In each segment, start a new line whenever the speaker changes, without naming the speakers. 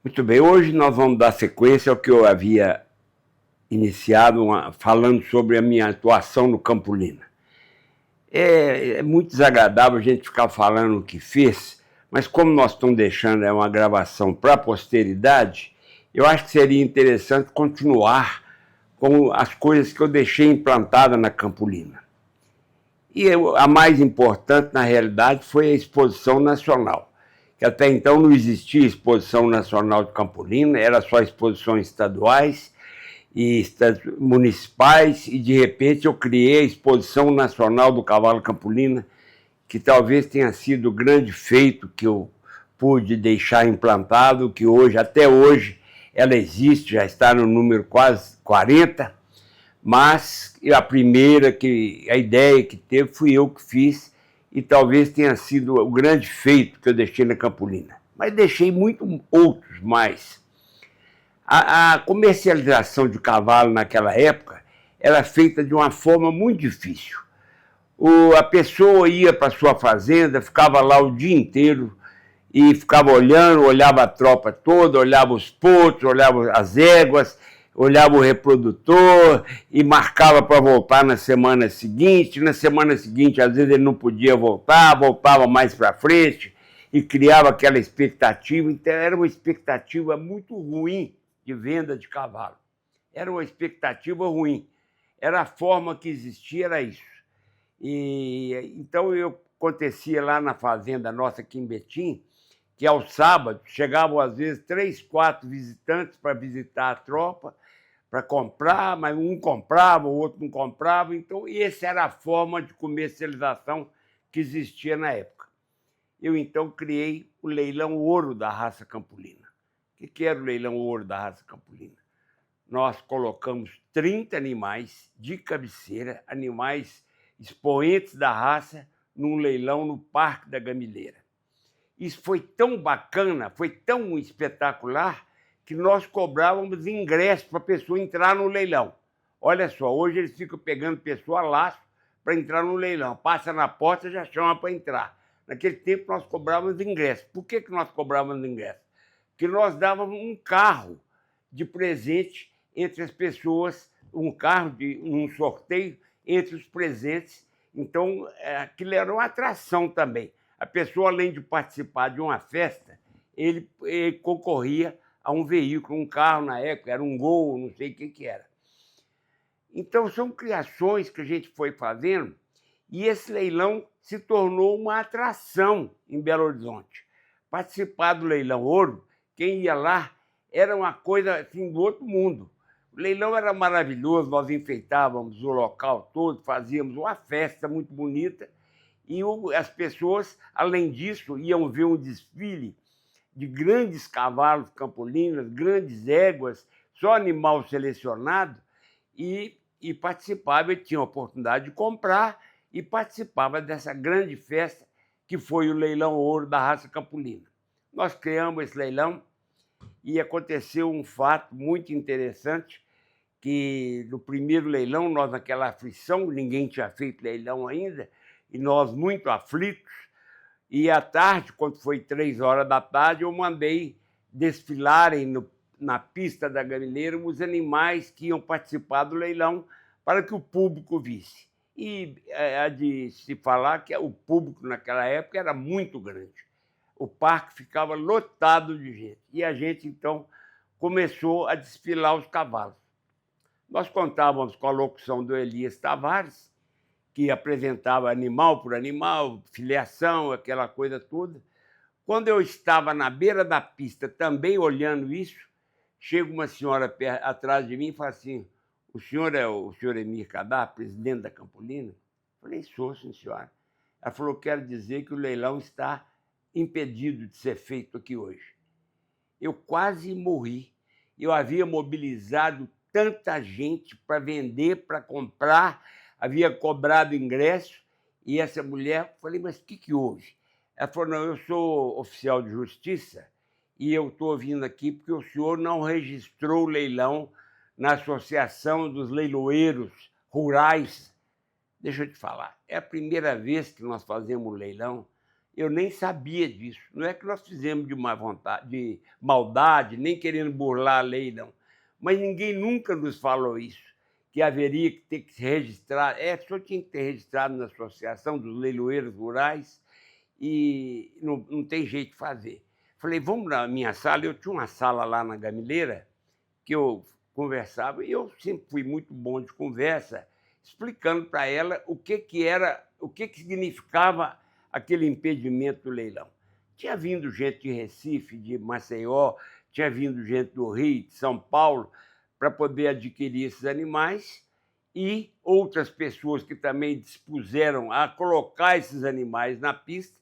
Muito bem, hoje nós vamos dar sequência ao que eu havia iniciado falando sobre a minha atuação no Campolina. É muito desagradável a gente ficar falando o que fez, mas como nós estamos deixando uma gravação para a posteridade, eu acho que seria interessante continuar com as coisas que eu deixei implantadas na Campolina. E a mais importante, na realidade, foi a exposição nacional, que até então não existia exposição nacional de Campolina, era só exposições estaduais e municipais, e de repente eu criei a Exposição Nacional do Cavalo Campolina, que talvez tenha sido o grande feito que eu pude deixar implantado, que hoje, até hoje, ela existe, já está no número quase 40, mas a ideia que teve fui eu que fiz, e talvez tenha sido o grande feito que eu deixei na Campolina. Mas deixei muitos outros mais. A comercialização de cavalo naquela época era feita de uma forma muito difícil. A pessoa ia para sua fazenda, ficava lá o dia inteiro e ficava olhava a tropa toda, olhava os potros, olhava as éguas, olhava o reprodutor e marcava para voltar na semana seguinte. Na semana seguinte, às vezes ele não podia voltar, voltava mais para frente e criava aquela expectativa. Então era uma expectativa muito ruim de venda de cavalo. Era uma expectativa ruim. Era a forma que existia, era isso. Então acontecia lá na fazenda nossa aqui em Betim, que aos sábados chegavam às vezes 3, 4 visitantes para visitar a tropa, para comprar, mas um comprava, o outro não comprava. Então, essa era a forma de comercialização que existia na época. Eu, então, criei o leilão ouro da raça Campolina. O que era o leilão ouro da raça Campolina? Nós colocamos 30 animais de cabeceira, animais expoentes da raça, num leilão no Parque da Gamileira. Isso foi tão bacana, foi tão espetacular, que nós cobrávamos ingresso para a pessoa entrar no leilão. Olha só, hoje eles ficam pegando pessoa a laço para entrar no leilão. Passa na porta, já chama para entrar. Naquele tempo nós cobrávamos ingresso. Por que nós cobrávamos ingresso? Porque nós dávamos um carro de presente entre as pessoas, um carro de um sorteio entre os presentes. Então, aquilo era uma atração também. A pessoa, além de participar de uma festa, ele concorria a um veículo, um carro na época, era um Gol, não sei o que era. Então, são criações que a gente foi fazendo, e esse leilão se tornou uma atração em Belo Horizonte. Participar do leilão ouro, quem ia lá era uma coisa assim, do outro mundo. O leilão era maravilhoso, nós enfeitávamos o local todo, fazíamos uma festa muito bonita, e as pessoas, além disso, iam ver um desfile de grandes cavalos campolinas, grandes éguas, só animal selecionado, e participava, e tinha a oportunidade de comprar, e participava dessa grande festa que foi o leilão ouro da raça Campolina. Nós criamos esse leilão e aconteceu um fato muito interessante, que no primeiro leilão, nós naquela aflição, ninguém tinha feito leilão ainda, e nós muito aflitos, e à tarde, quando foi 3 horas da tarde, eu mandei desfilarem na pista da Gamileira os animais que iam participar do leilão para que o público visse. E há de se falar que o público naquela época era muito grande. O parque ficava lotado de gente. E a gente, então, começou a desfilar os cavalos. Nós contávamos com a locução do Elias Tavares, que apresentava animal por animal, filiação, aquela coisa toda. Quando eu estava na beira da pista, também olhando isso, chega uma senhora atrás de mim e fala assim: o senhor é o senhor Emir Kadar, presidente da Campolina? Eu falei: sou, sim, senhora. Ela falou: quero dizer que o leilão está impedido de ser feito aqui hoje. Eu quase morri. Eu havia mobilizado tanta gente para vender, para comprar, havia cobrado ingresso, e essa mulher, falei: mas o que houve? Ela falou: não, eu sou oficial de justiça e eu estou vindo aqui porque o senhor não registrou o leilão na Associação dos Leiloeiros Rurais. Deixa eu te falar, é a primeira vez que nós fazemos um leilão, Eu nem sabia disso. Não é que nós fizemos de má vontade, de maldade, nem querendo burlar a lei, não. Mas ninguém nunca nos falou isso, que haveria que ter que se registrar. Só tinha que ter registrado na Associação dos Leiloeiros Rurais e não tem jeito de fazer. Falei, vamos na minha sala. Eu tinha uma sala lá na Gamileira que eu conversava, e eu sempre fui muito bom de conversa, explicando para ela o que significava aquele impedimento do leilão. Tinha vindo gente de Recife, de Maceió, tinha vindo gente do Rio, de São Paulo, para poder adquirir esses animais, e outras pessoas que também dispuseram a colocar esses animais na pista,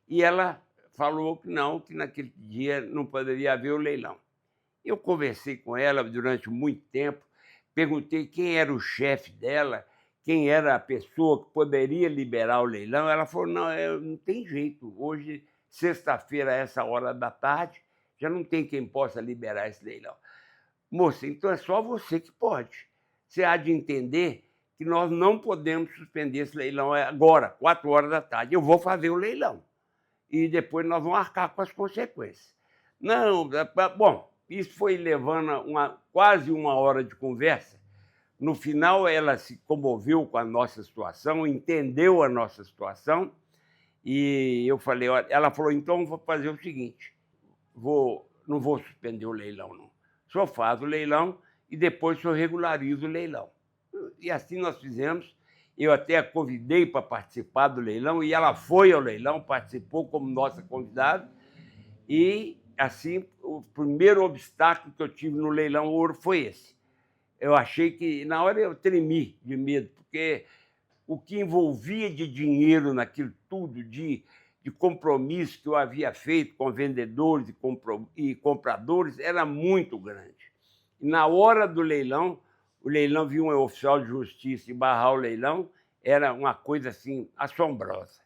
e ela falou que não, que naquele dia não poderia haver o leilão. Eu conversei com ela durante muito tempo, perguntei quem era o chefe dela, quem era a pessoa que poderia liberar o leilão. Ela falou, não tem jeito, hoje, sexta-feira, a essa hora da tarde, já não tem quem possa liberar esse leilão. Moça, então é só você que pode. Você há de entender que nós não podemos suspender esse leilão agora, 4 horas da tarde. Eu vou fazer o leilão e depois nós vamos arcar com as consequências. Não, bom, isso foi levando quase 1 hora de conversa. No final, ela se comoveu com a nossa situação, entendeu a nossa situação, e eu falei, olha, ela falou, então vou fazer o seguinte, não vou suspender o leilão, não. Só faz o leilão e depois só regulariza o leilão. E assim nós fizemos. Eu até a convidei para participar do leilão, e ela foi ao leilão, participou como nossa convidada, e assim, o primeiro obstáculo que eu tive no leilão ouro foi esse. Eu achei que, na hora eu tremi de medo, porque o que envolvia de dinheiro naquilo tudo, de compromisso que eu havia feito com vendedores e compradores, era muito grande. E na hora do leilão, o leilão viu um oficial de justiça e barrar o leilão, era uma coisa assim assombrosa.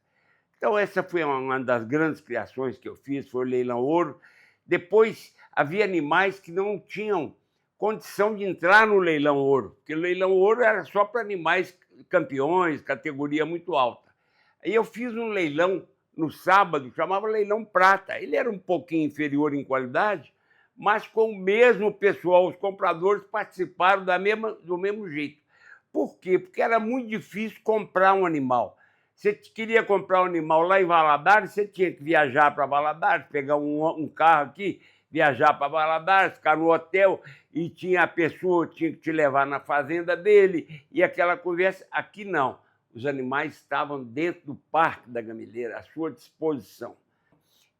Então essa foi uma das grandes criações que eu fiz, foi o leilão ouro. Depois havia animais que não tinham condição de entrar no leilão ouro, porque o leilão ouro era só para animais campeões, categoria muito alta. Aí eu fiz um leilão no sábado, chamava leilão prata. Ele era um pouquinho inferior em qualidade, mas com o mesmo pessoal, os compradores participaram do mesmo jeito. Por quê? Porque era muito difícil comprar um animal. Você queria comprar um animal lá em Valadares, você tinha que viajar para Valadares, pegar um carro aqui, viajar para Valadares, ficar no hotel, e a pessoa tinha que te levar na fazenda dele, e aquela conversa. Aqui não. Os animais estavam dentro do Parque da Gamileira, à sua disposição.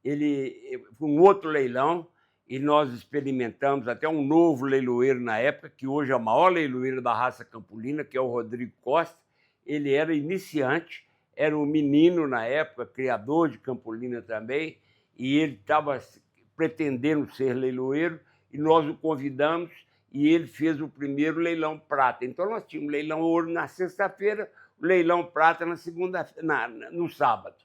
Ele foi um outro leilão, e nós experimentamos até um novo leiloeiro na época, que hoje é o maior leiloeiro da raça campolina, que é o Rodrigo Costa. Ele era iniciante, era um menino na época, criador de campolina também, e ele estava pretendendo ser leiloeiro, e nós o convidamos, e ele fez o primeiro leilão prata. Então nós tínhamos leilão ouro na sexta-feira, leilão prata no sábado.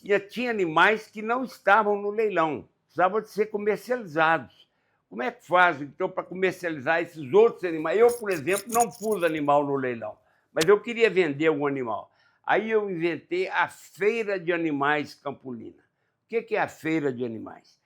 E tinha animais que não estavam no leilão, precisavam de ser comercializados. Como é que faz, então, para comercializar esses outros animais? Eu, por exemplo, não pus animal no leilão, mas eu queria vender algum animal. Aí eu inventei a Feira de Animais Campolina. O que é a Feira de Animais?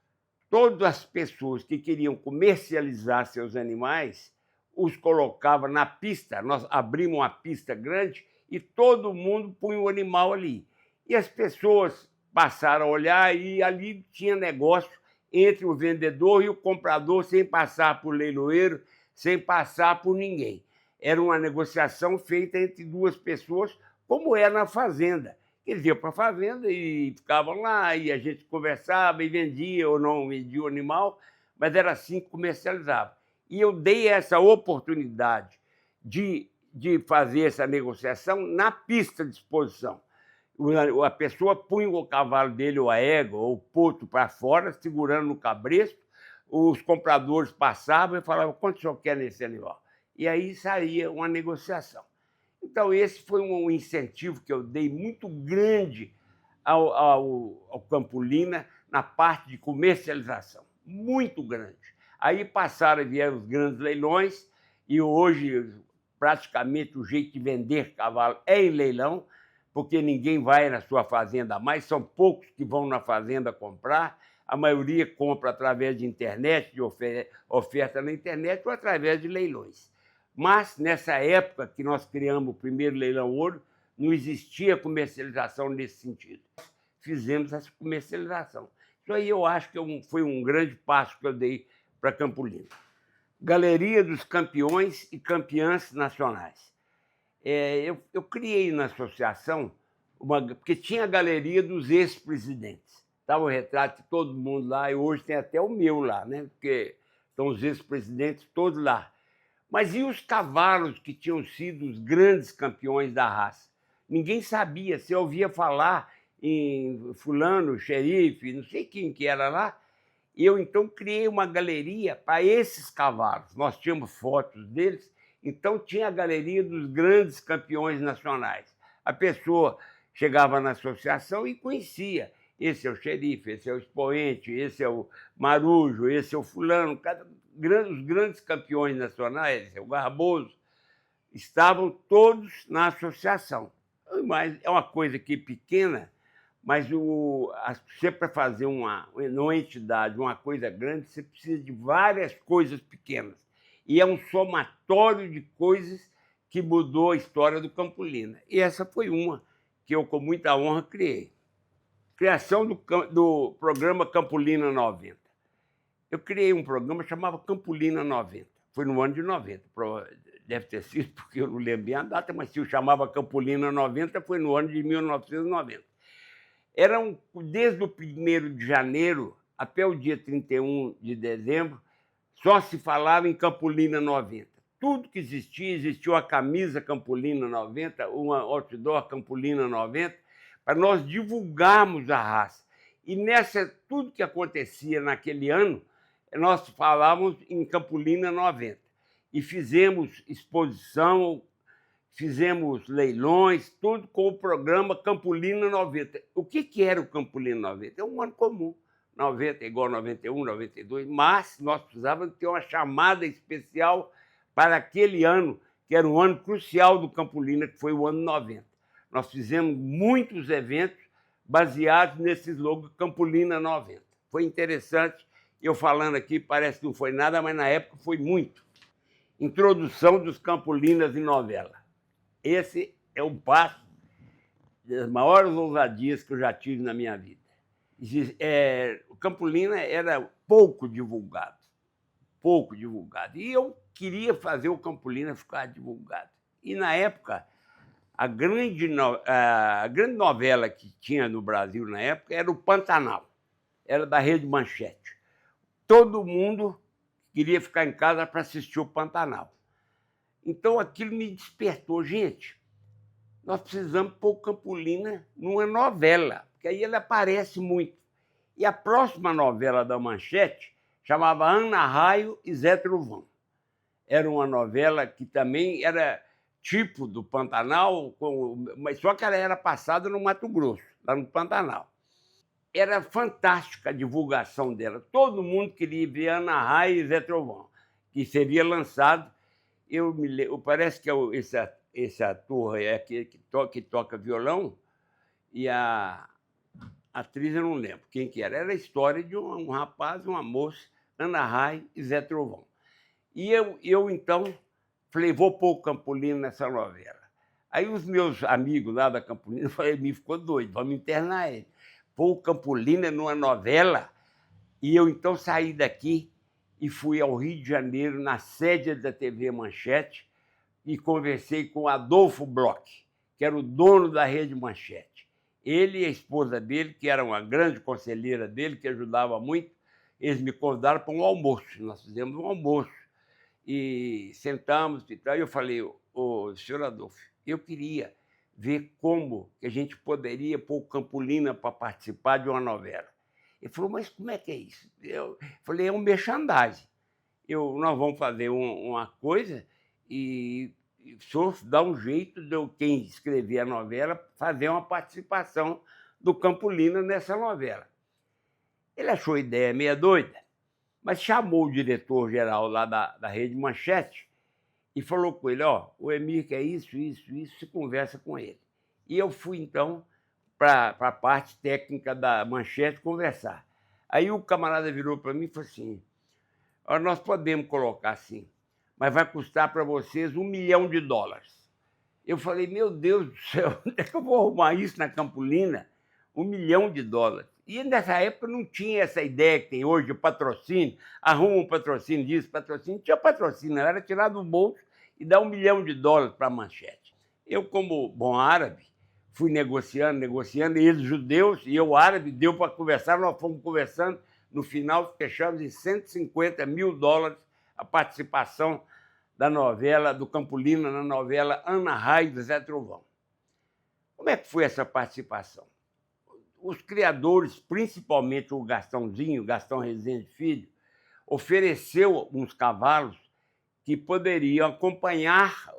Todas as pessoas que queriam comercializar seus animais, os colocavam na pista. Nós abrimos uma pista grande e todo mundo punha o animal ali. E as pessoas passaram a olhar, e ali tinha negócio entre o vendedor e o comprador, sem passar por leiloeiro, sem passar por ninguém. Era uma negociação feita entre duas pessoas, como é na fazenda. Eles iam para a fazenda e ficavam lá, e a gente conversava e vendia ou não vendia o animal, mas era assim que comercializava. E eu dei essa oportunidade de fazer essa negociação na pista de exposição. A pessoa punha o cavalo dele, ou a égua, ou o potro para fora, segurando no cabresto, os compradores passavam e falavam, quanto o senhor quer nesse animal? E aí saía uma negociação. Então, esse foi um incentivo que eu dei muito grande ao Campolina na parte de comercialização, muito grande. Aí passaram e vieram os grandes leilões, e hoje praticamente o jeito de vender cavalo é em leilão, porque ninguém vai na sua fazenda mais, são poucos que vão na fazenda comprar, a maioria compra através de internet, de oferta na internet ou através de leilões. Mas, nessa época que nós criamos o primeiro leilão ouro, não existia comercialização nesse sentido. Fizemos essa comercialização. Isso aí eu acho que foi um grande passo que eu dei para Campolina. Galeria dos Campeões e Campeãs Nacionais. Eu criei na associação, porque tinha a galeria dos ex-presidentes. Estava o retrato de todo mundo lá, e hoje tem até o meu lá, né? Porque estão os ex-presidentes todos lá. Mas e os cavalos que tinham sido os grandes campeões da raça? Ninguém sabia, se ouvia falar em fulano, xerife, não sei quem que era lá. Eu, então, criei uma galeria para esses cavalos. Nós tínhamos fotos deles, então tinha a galeria dos grandes campeões nacionais. A pessoa chegava na associação e conhecia. Esse é o xerife, esse é o expoente, esse é o marujo, esse é o fulano. Os grandes campeões nacionais, esse é o Garboso, estavam todos na associação. Mas é uma coisa aqui pequena, mas você, para fazer uma entidade, uma coisa grande, você precisa de várias coisas pequenas. E é um somatório de coisas que mudou a história do Campolina. E essa foi uma que eu, com muita honra, criei. Criação do programa Campolina 90. Eu criei um programa que chamava Campolina 90. Foi no ano de 90. Deve ter sido, porque eu não lembro bem a data, mas se eu chamava Campolina 90, foi no ano de 1990. Desde o 1º de janeiro até o dia 31 de dezembro, só se falava em Campolina 90. Tudo que existia a camisa Campolina 90, uma outdoor Campolina 90, para nós divulgarmos a raça. E tudo que acontecia naquele ano, nós falávamos em Campolina 90. E fizemos exposição, fizemos leilões, tudo com o programa Campolina 90. O que era o Campolina 90? É um ano comum. 90 é igual a 91, 92, mas nós precisávamos ter uma chamada especial para aquele ano, que era um ano crucial do Campolina, que foi o ano 90. Nós fizemos muitos eventos baseados nesse slogan Campolina 90. Foi interessante, eu falando aqui parece que não foi nada, mas na época foi muito. Introdução dos Campolinas em novela. Esse é um passo das maiores ousadias que eu já tive na minha vida. O Campolina era pouco divulgado. E eu queria fazer o Campolina ficar divulgado. E, na época, a grande novela que tinha no Brasil na época era o Pantanal. Era da Rede Manchete. Todo mundo queria ficar em casa para assistir o Pantanal. Então, aquilo me despertou. Gente, nós precisamos pôr o Campolina numa novela, porque aí ele aparece muito. E a próxima novela da Manchete chamava Ana Raio e Zé Trovão. Era uma novela que também era tipo do Pantanal, mas só que ela era passada no Mato Grosso, lá no Pantanal. Era fantástica a divulgação dela. Todo mundo queria ver Ana Raio e Zé Trovão, que seria lançado. Parece que esse ator é aquele que toca violão, e a atriz eu não lembro quem que era. Era a história de um rapaz, uma moça, Ana Raio e Zé Trovão. E eu então, falei, vou pôr o Campolina nessa novela. Aí os meus amigos lá da Campolina falaram, me ficou doido, vamos internar ele. Pôr o Campolina numa novela. E eu então saí daqui e fui ao Rio de Janeiro, na sede da TV Manchete, e conversei com Adolfo Bloch, que era o dono da Rede Manchete. Ele e a esposa dele, que era uma grande conselheira dele, que ajudava muito, eles me convidaram para um almoço. Nós fizemos um almoço e sentamos e tal. E eu falei, senhor Adolfo, eu queria ver como que a gente poderia pôr o Campolina para participar de uma novela. Ele falou, mas como é que é isso? Eu falei, é um merchandising. Nós vamos fazer uma coisa e o senhor dá um jeito de quem escrever a novela fazer uma participação do Campolina nessa novela. Ele achou a ideia meia doida, mas chamou o diretor-geral lá da Rede Manchete e falou com ele, o Emir quer isso, você conversa com ele. E eu fui, então, para a parte técnica da Manchete conversar. Aí o camarada virou para mim e falou assim: "Olha, nós podemos colocar assim, mas vai custar para vocês US$ 1 milhão". Eu falei: "Meu Deus do céu, onde é que eu vou arrumar isso na Campolina? US$ 1 milhão". E nessa época não tinha essa ideia que tem hoje, o patrocínio, arruma um patrocínio disso, patrocínio. Não tinha patrocínio, era tirar do bolso e dar US$ 1 milhão para a Manchete. Eu, como bom árabe, fui negociando, e eles judeus, e eu árabe, deu para conversar, nós fomos conversando, no final fechamos em US$ 150 mil a participação da novela, do Campolina, na novela Ana Raio do Zé Trovão. Como é que foi essa participação? Os criadores, principalmente o Gastãozinho, Gastão Rezende Filho, ofereceu uns cavalos que poderiam acompanhar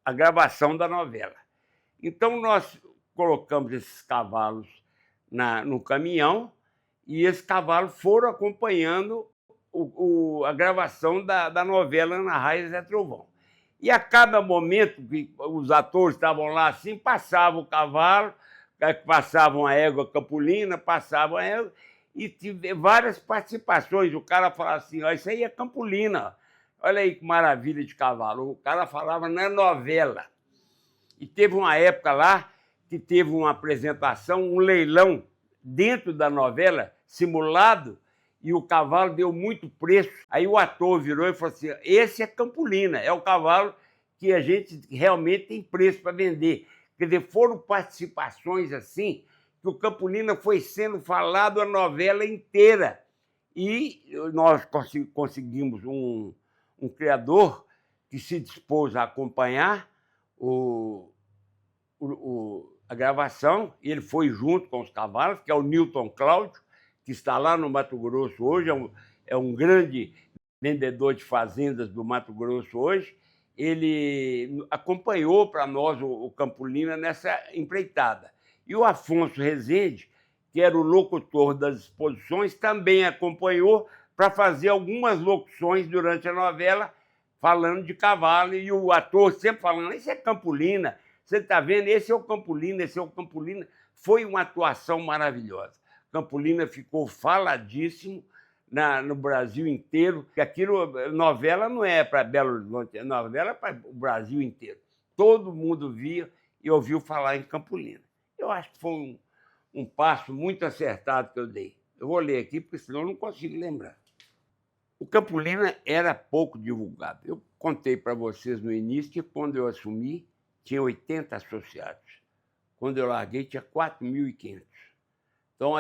a gravação da novela. Então, nós colocamos esses cavalos no caminhão e esses cavalos foram acompanhando a gravação da novela Ana Raio e Zé Trovão. E a cada momento que os atores estavam lá assim, passava o cavalo, passavam a égua Campolina, passavam a égua, e tive várias participações. O cara falava assim: "Ó, isso aí é Campolina, olha aí que maravilha de cavalo". O cara falava na novela. E teve uma época lá que teve uma apresentação, um leilão dentro da novela, simulado, e o cavalo deu muito preço. Aí o ator virou e falou assim: "Esse é Campolina, é o cavalo que a gente realmente tem preço para vender". Quer dizer, foram participações assim, que o Campolina foi sendo falado a novela inteira. E nós conseguimos um criador que se dispôs a acompanhar a gravação, e ele foi junto com os cavalos, que é o Newton Cláudio, que está lá no Mato Grosso hoje, é um grande vendedor de fazendas do Mato Grosso hoje. Ele acompanhou para nós o Campolina nessa empreitada. E o Afonso Rezende, que era o locutor das exposições, também acompanhou para fazer algumas locuções durante a novela, falando de cavalo, e o ator sempre falando: "Esse é Campolina, você está vendo? Esse é o Campolina, esse é o Campolina". Foi uma atuação maravilhosa. Campolina ficou faladíssimo no Brasil inteiro, porque aquilo, novela não é para Belo Horizonte, novela é para o Brasil inteiro. Todo mundo via e ouviu falar em Campolina. Eu acho que foi um passo muito acertado que eu dei. Eu vou ler aqui, porque senão eu não consigo lembrar. O Campolina era pouco divulgado. Eu contei para vocês no início que, quando eu assumi, tinha 80 associados. Quando eu larguei, tinha 4.500. Então,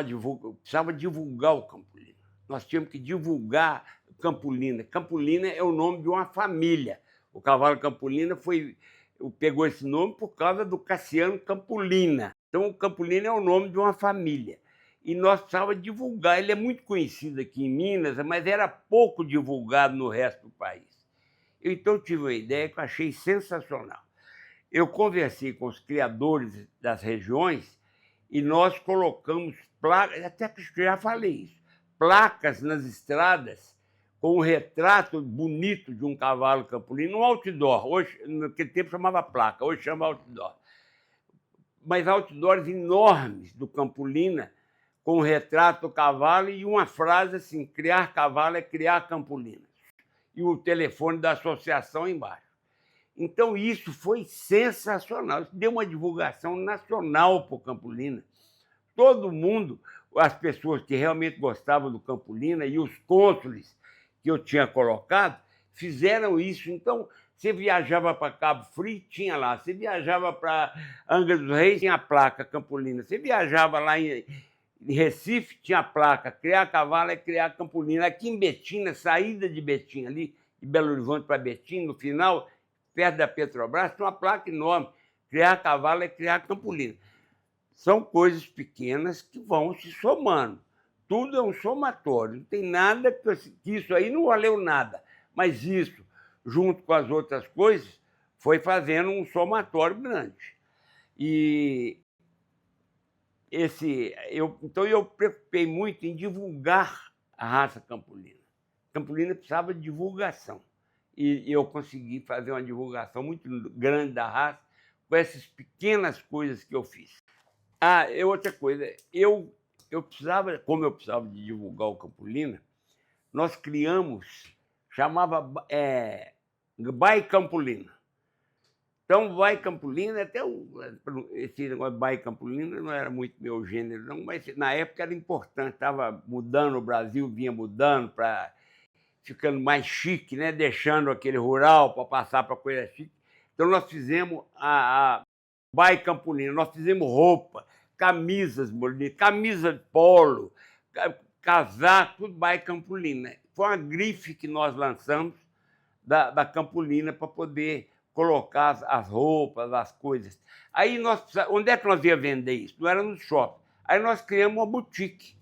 precisava divulgar o Campolina. Nós tínhamos que divulgar Campolina. Campolina é o nome de uma família. O cavalo Campolina pegou esse nome por causa do Cassiano Campolina. Então, o Campolina é o nome de uma família. E nós precisávamos divulgar. Ele é muito conhecido aqui em Minas, mas era pouco divulgado no resto do país. Então, tive uma ideia que eu achei sensacional. Eu conversei com os criadores das regiões e nós colocamos placas, até que eu já falei isso, placas nas estradas com um retrato bonito de um cavalo Campolina, um outdoor. Hoje, naquele tempo chamava placa, hoje chama outdoor. Mas outdoors enormes do Campolina, com o retrato do cavalo e uma frase assim: "Criar cavalo é criar Campolina". E o telefone da associação embaixo. Então, isso foi sensacional. Isso deu uma divulgação nacional para o Campolina. Todo mundo, as pessoas que realmente gostavam do Campolina e os cônsules que eu tinha colocado, fizeram isso. Então, você viajava para Cabo Frio, tinha lá. Você viajava para Angra dos Reis, tinha a placa Campolina. Você viajava lá em Recife, tinha a placa "Criar cavalo é criar Campolina". Aqui em Betim, na saída de Betim, ali de Belo Horizonte para Betim, no final, perto da Petrobras, tem uma placa enorme: "Criar cavalo é criar Campolina". São coisas pequenas que vão se somando. Tudo é um somatório. Não tem nada que isso aí não valeu nada. Mas isso, junto com as outras coisas, foi fazendo um somatório grande. Então, eu preocupei muito em divulgar a raça Campolina. Campolina precisava de divulgação. E eu consegui fazer uma divulgação muito grande da raça, com essas pequenas coisas que eu fiz. Ah, e outra coisa, eu precisava, como eu precisava de divulgar o Campolina, nós criamos, chamava Vai Campolina. Então, Vai Campolina, até esse negócio de Vai Campolina não era muito meu gênero, não, mas na época era importante, estava mudando, o Brasil vinha mudando, ficando mais chique, né? Deixando aquele rural para passar para coisa chique. Então, nós fizemos a Vai Campolina, nós fizemos roupa, camisas bonitas, camisa de polo, casaco, tudo Vai Campolina. Foi uma grife que nós lançamos da Campolina para poder colocar as roupas, as coisas. Aí onde é que nós ia vender isso? Não era no shopping. Aí nós criamos uma boutique,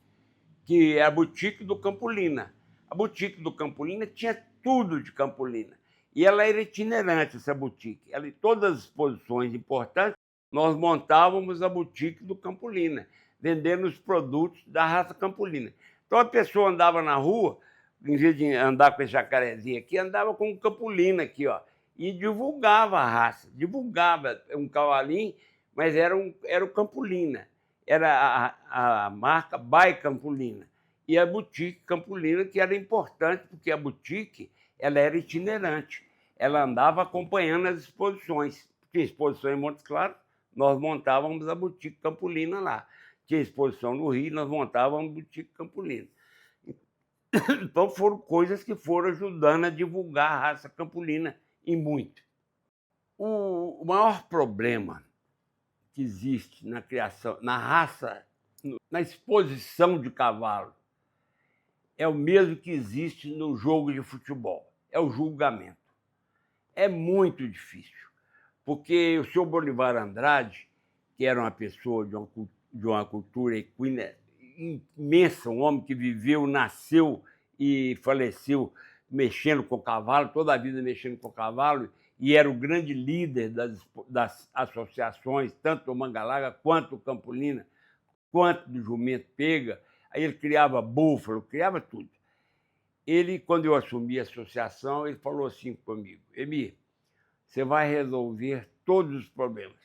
que é a boutique do Campolina. A boutique do Campolina tinha tudo de Campolina. E ela era itinerante, essa boutique. Ela, em todas as exposições importantes, nós montávamos a boutique do Campolina, vendendo os produtos da raça Campolina. Então a pessoa andava na rua, em vez de andar com esse jacarezinho aqui, andava com o Campolina aqui, ó, e divulgava a raça, divulgava um cavalinho, mas era o Campolina, era a marca Vai Campolina. E a boutique Campolina, que era importante, porque a boutique ela era itinerante, ela andava acompanhando as exposições. Tinha exposição em Montes Claros, nós montávamos a boutique Campolina lá. Tinha exposição no Rio, nós montávamos a boutique Campolina. Então foram coisas que foram ajudando a divulgar a raça Campolina e muito. O maior problema que existe na criação, na raça, na exposição de cavalo, é o mesmo que existe no jogo de futebol, é o julgamento. É muito difícil, porque o senhor Bolivar Andrade, que era uma pessoa de uma cultura equina imensa, um homem que viveu, nasceu e faleceu mexendo com o cavalo, toda a vida mexendo com o cavalo, e era o grande líder das associações, tanto do Mangalaga, quanto do Campolina, quanto do Jumento Pega. Aí ele criava búfalo, criava tudo. Ele, quando eu assumi a associação, ele falou assim comigo: Emir, você vai resolver todos os problemas.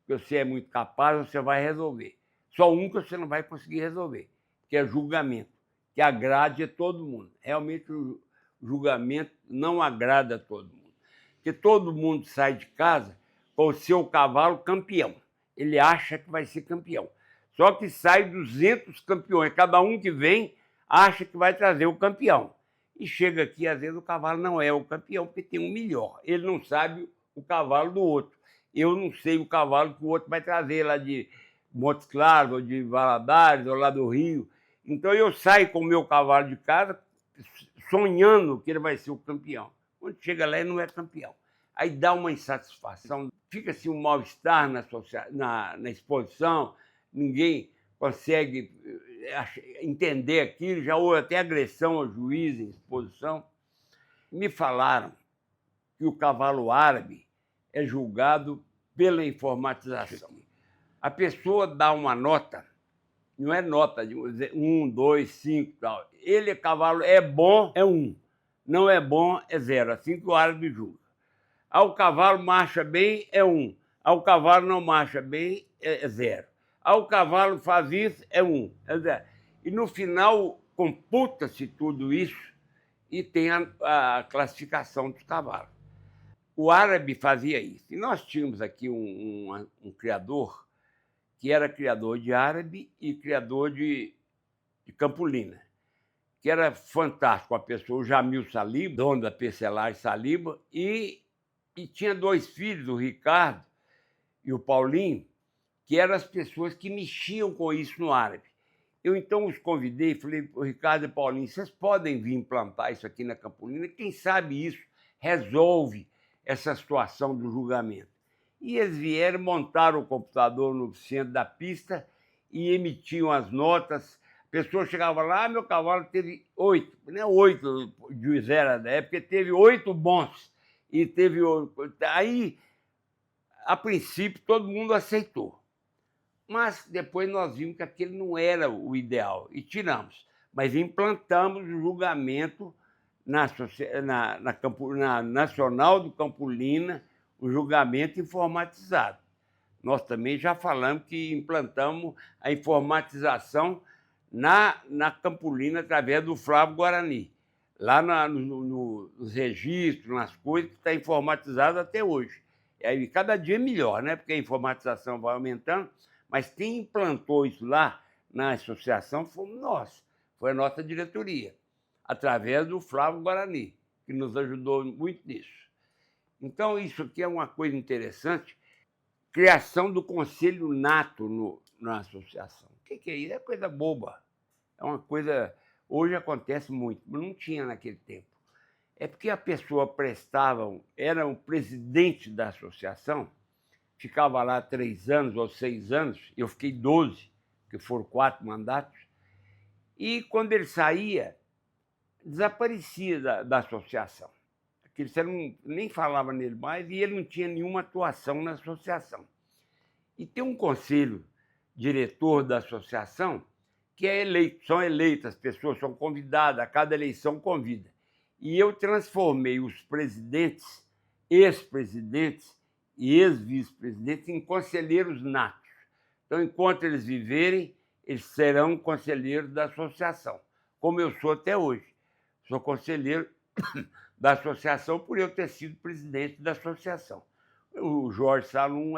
Você é muito capaz, você vai resolver. Só um que você não vai conseguir resolver, que é julgamento, que agrade a todo mundo. Realmente o julgamento não agrada a todo mundo. Porque todo mundo sai de casa com o seu cavalo campeão. Ele acha que vai ser campeão. Só que sai 200 campeões. Cada um que vem acha que vai trazer o campeão. E chega aqui, às vezes, o cavalo não é o campeão, porque tem um melhor. Ele não sabe o cavalo do outro. Eu não sei o cavalo que o outro vai trazer lá de Montes Claros, ou de Valadares, ou lá do Rio. Então eu saio com o meu cavalo de casa sonhando que ele vai ser o campeão. Quando chega lá, ele não é campeão. Aí dá uma insatisfação, fica-se um mal-estar na exposição, ninguém consegue entender aquilo, já houve até agressão ao juiz em exposição. Me falaram que o cavalo árabe é julgado pela informatização. A pessoa dá uma nota, não é nota de 1, 2, 5 tal. Ele, cavalo, é bom, é 1. Não é bom, é 0. Assim que o árabe julga. O cavalo marcha bem, é 1. O cavalo não marcha bem, é 0. O cavalo faz isso, é 1. É 0. E no final, computa-se tudo isso e tem a classificação dos cavalos. O árabe fazia isso. E nós tínhamos aqui um criador que era criador de árabe e criador de Campolina, que era fantástico, a pessoa, o Jamil Saliba, dono da Pecelagem Saliba, e tinha 2 filhos, o Ricardo e o Paulinho, que eram as pessoas que mexiam com isso no árabe. Eu então os convidei, falei: o Ricardo e o Paulinho, vocês podem vir implantar isso aqui na Campolina? Quem sabe isso resolve essa situação do julgamento. E eles vieram, montaram o computador no centro da pista e emitiam as notas. A pessoa chegava lá: meu cavalo teve 8, não é 8 de 0 a 10, porque teve 8 bons. E teve. Aí, a princípio, todo mundo aceitou. Mas depois nós vimos que aquele não era o ideal e tiramos. Mas implantamos o julgamento na Nacional do Campolina, o julgamento informatizado. Nós também já falamos que implantamos a informatização na Campolina através do Flávio Guarani. Lá nos registros, nas coisas, que está informatizado até hoje. E aí, cada dia é melhor, né? Porque a informatização vai aumentando, mas quem implantou isso lá na associação fomos nós, foi a nossa diretoria, através do Flávio Guarani, que nos ajudou muito nisso. Então, isso aqui é uma coisa interessante, criação do conselho nato na associação. O que é isso? É coisa boba. É uma coisa... Hoje acontece muito, mas não tinha naquele tempo. É porque a pessoa prestava, era o presidente da associação, ficava lá 3 anos ou 6 anos, eu fiquei 12, que foram 4 mandatos, e quando ele saía, desaparecia da associação. Você nem falava nele mais e ele não tinha nenhuma atuação na associação. E tem um conselho diretor da associação que é eleito, são eleitas, as pessoas são convidadas, a cada eleição convida. E eu transformei os presidentes, ex-presidentes e ex-vice-presidentes em conselheiros natos. Então, enquanto eles viverem, eles serão conselheiros da associação, como eu sou até hoje. Sou conselheiro da associação por eu ter sido presidente da associação. O Jorge Salum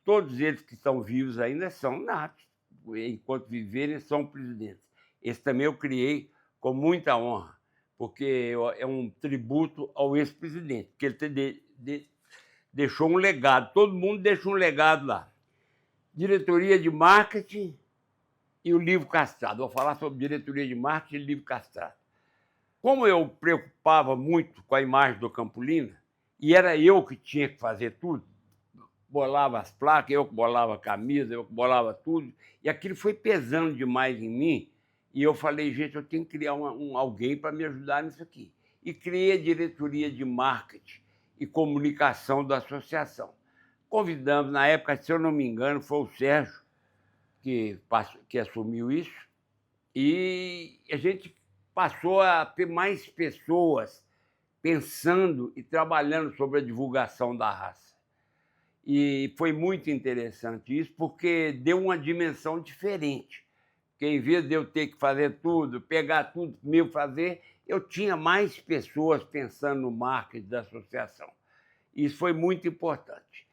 todos eles que estão vivos ainda são natos. Enquanto viverem, são presidentes. Esse também eu criei com muita honra, porque é um tributo ao ex-presidente, que ele deixou um legado. Todo mundo deixa um legado lá. Diretoria de Marketing e o Livro Castrado. Vou falar sobre diretoria de marketing e livro castrado. Como eu preocupava muito com a imagem do Campolina, e era eu que tinha que fazer tudo, bolava as placas, eu que bolava a camisa, eu que bolava tudo, e aquilo foi pesando demais em mim, e eu falei, gente, eu tenho que criar alguém para me ajudar nisso aqui. E criei a diretoria de marketing e comunicação da associação. Convidamos, na época, se eu não me engano, foi o Sérgio que assumiu isso, e a gente passou a ter mais pessoas pensando e trabalhando sobre a divulgação da raça. E foi muito interessante isso, porque deu uma dimensão diferente. Porque, em vez de eu ter que fazer tudo, pegar tudo meu fazer, eu tinha mais pessoas pensando no marketing da associação. Isso foi muito importante.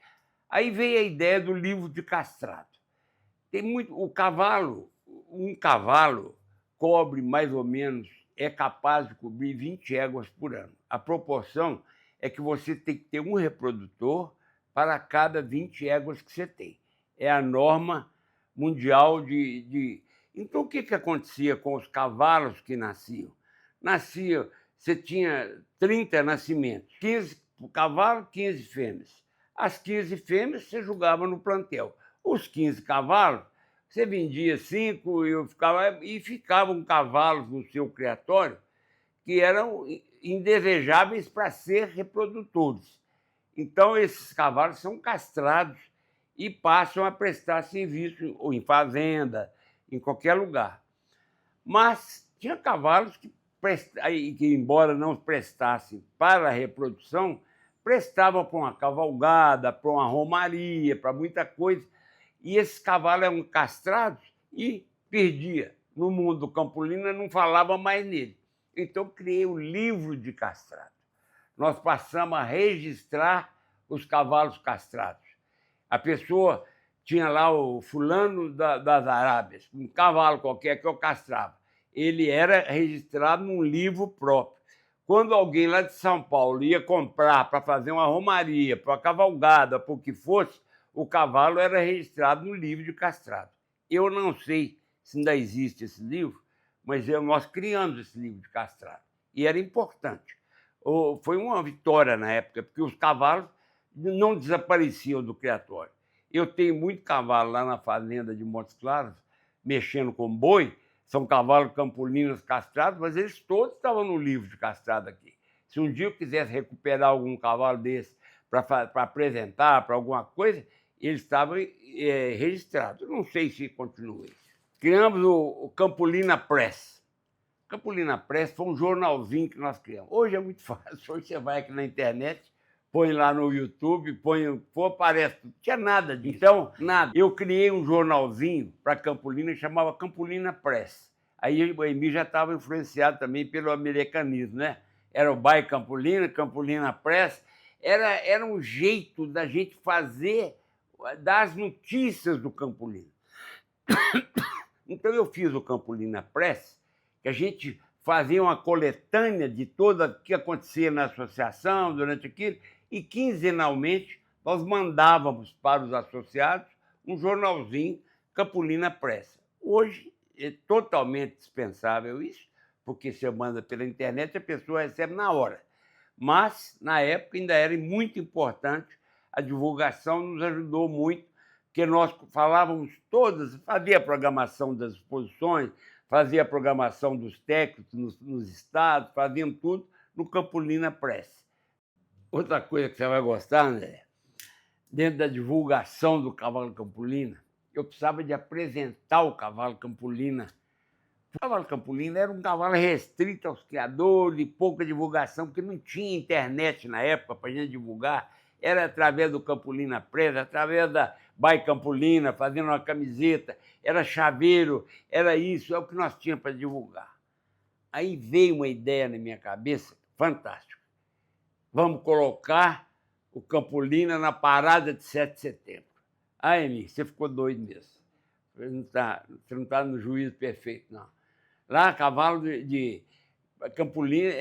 Aí veio a ideia do livro de castrado. Tem muito... um cavalo cobre mais ou menos, é capaz de cobrir 20 éguas por ano. A proporção é que você tem que ter um reprodutor para cada 20 éguas que você tem. É a norma mundial de... Então, o que acontecia com os cavalos que nasciam? Você tinha 30 nascimentos, 15 cavalos, 15 fêmeas. As 15 fêmeas você jogava no plantel. Os 15 cavalos, você vendia 5 e ficavam cavalos no seu criatório que eram indesejáveis para ser reprodutores. Então, esses cavalos são castrados e passam a prestar serviço ou em fazenda, em qualquer lugar. Mas tinha cavalos que embora não prestassem para a reprodução, prestavam para uma cavalgada, para uma romaria, para muita coisa. E esses cavalos eram castrados e perdia. No mundo do Campolina não falava mais nele. Então, criei o livro de castrado. Nós passamos a registrar os cavalos castrados. A pessoa tinha lá o fulano das Arábias, um cavalo qualquer que eu castrava. Ele era registrado num livro próprio. Quando alguém lá de São Paulo ia comprar para fazer uma romaria, para uma cavalgada, para o que fosse, o cavalo era registrado no livro de castrado. Eu não sei se ainda existe esse livro, mas nós criamos esse livro de castrado. E era importante. Foi uma vitória na época, porque os cavalos não desapareciam do criatório. Eu tenho muito cavalo lá na fazenda de Montes Claros, mexendo com boi, são cavalos campolinos castrados, mas eles todos estavam no livro de castrado aqui. Se um dia eu quisesse recuperar algum cavalo desse para apresentar, para alguma coisa, eles estavam registrados. Não sei se continua isso. Criamos o Campolina Press. Campolina Press foi um jornalzinho que nós criamos. Hoje é muito fácil, hoje você vai aqui na internet, põe lá no YouTube, pô, aparece, não tinha nada disso. Então, nada. Eu criei um jornalzinho para Campolina que chamava Campolina Press. Aí o Emílio já estava influenciado também pelo americanismo, né? Era o Bairro Campolina, Campolina Press. Era um jeito da gente fazer, dar as notícias do Campolina. Então eu fiz o Campolina Press, que a gente fazia uma coletânea de tudo o que acontecia na associação durante aquilo, e quinzenalmente nós mandávamos para os associados um jornalzinho, Campolina Press. Hoje é totalmente dispensável isso, porque você manda pela internet, a pessoa recebe na hora. Mas, na época, ainda era muito importante, a divulgação nos ajudou muito, porque nós falávamos todas, fazia a programação das exposições, fazia a programação dos técnicos nos estados, fazíamos tudo no Campolina Press. Outra coisa que você vai gostar, André, dentro da divulgação do cavalo Campolina, eu precisava de apresentar o cavalo Campolina. O cavalo Campolina era um cavalo restrito aos criadores, de pouca divulgação, porque não tinha internet na época para a gente divulgar. Era através do Campolina Press, através da Bairro Campolina, fazendo uma camiseta, era chaveiro, era isso, é o que nós tínhamos para divulgar. Aí veio uma ideia na minha cabeça, fantástica. Vamos colocar o Campolina na parada de 7 de setembro. Ah, Emílio, você ficou doido mesmo. Você não está no juízo perfeito, não. Lá, cavalo de Campolina,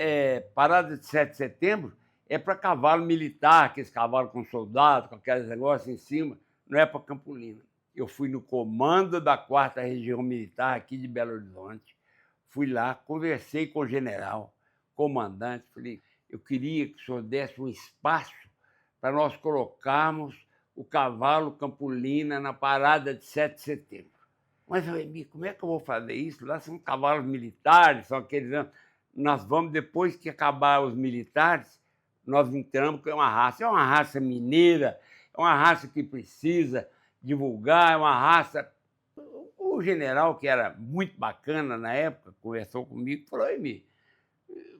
parada de 7 de setembro, é para cavalo militar, aqueles cavalos com soldado, com aqueles negócios em cima, não é para Campolina. Eu fui no comando da 4ª Região Militar aqui de Belo Horizonte, fui lá, conversei com o general, comandante, falei, eu queria que o senhor desse um espaço para nós colocarmos o cavalo Campolina na parada de 7 de setembro. Mas, Emílio, como é que eu vou fazer isso? Lá são cavalos militares, são aqueles... Nós vamos, depois que acabar os militares, nós entramos, que é uma raça mineira, é uma raça que precisa divulgar, é uma raça... O general, que era muito bacana na época, conversou comigo, falou, Emílio,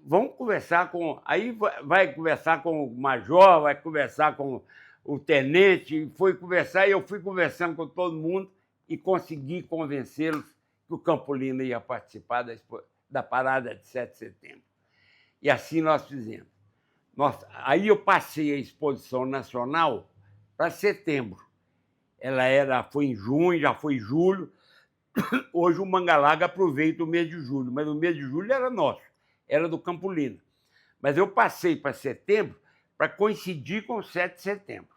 vamos conversar com... Aí vai conversar com o major, vai conversar com o tenente, foi conversar, e eu fui conversando com todo mundo e consegui convencê-los que o Campolina ia participar da parada de 7 de setembro. E assim nós fizemos. Aí eu passei a exposição nacional para setembro. Foi em junho, já foi julho. Hoje o Mangalaga aproveita o mês de julho, mas o mês de julho era nosso, era do Campolina. Mas eu passei para setembro para coincidir com o 7 de setembro.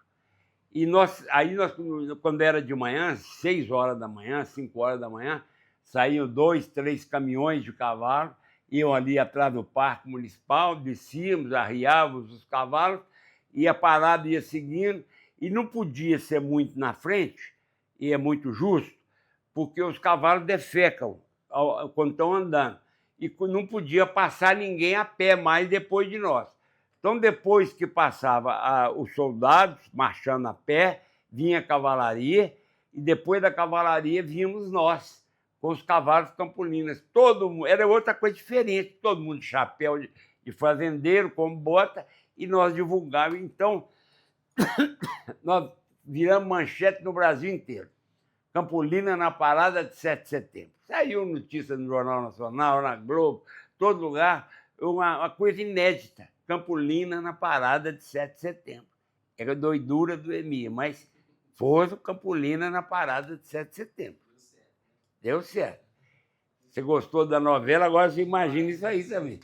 E aí nós, quando era de manhã, 6 horas da manhã, 5 horas da manhã, saíam 2, 3 caminhões de cavalo, iam ali atrás do Parque Municipal, descíamos, arriávamos os cavalos, e a parada ia seguindo, e não podia ser muito na frente, e é muito justo, porque os cavalos defecam quando estão andando, e não podia passar ninguém a pé mais depois de nós. Então, depois que passava os soldados marchando a pé, vinha a cavalaria, e depois da cavalaria vínhamos nós, com os cavalos campolinas. Era outra coisa diferente, todo mundo de chapéu de fazendeiro, como bota, e nós divulgávamos. Então, nós viramos manchete no Brasil inteiro. Campolina na parada de 7 de setembro. Saiu notícia no Jornal Nacional, na Globo, todo lugar, uma coisa inédita. Campolina na parada de 7 de setembro. Era a doidura do Emílio, mas foi o Campolina na parada de 7 de setembro. Deu certo. Você gostou da novela, agora você imagina isso aí também.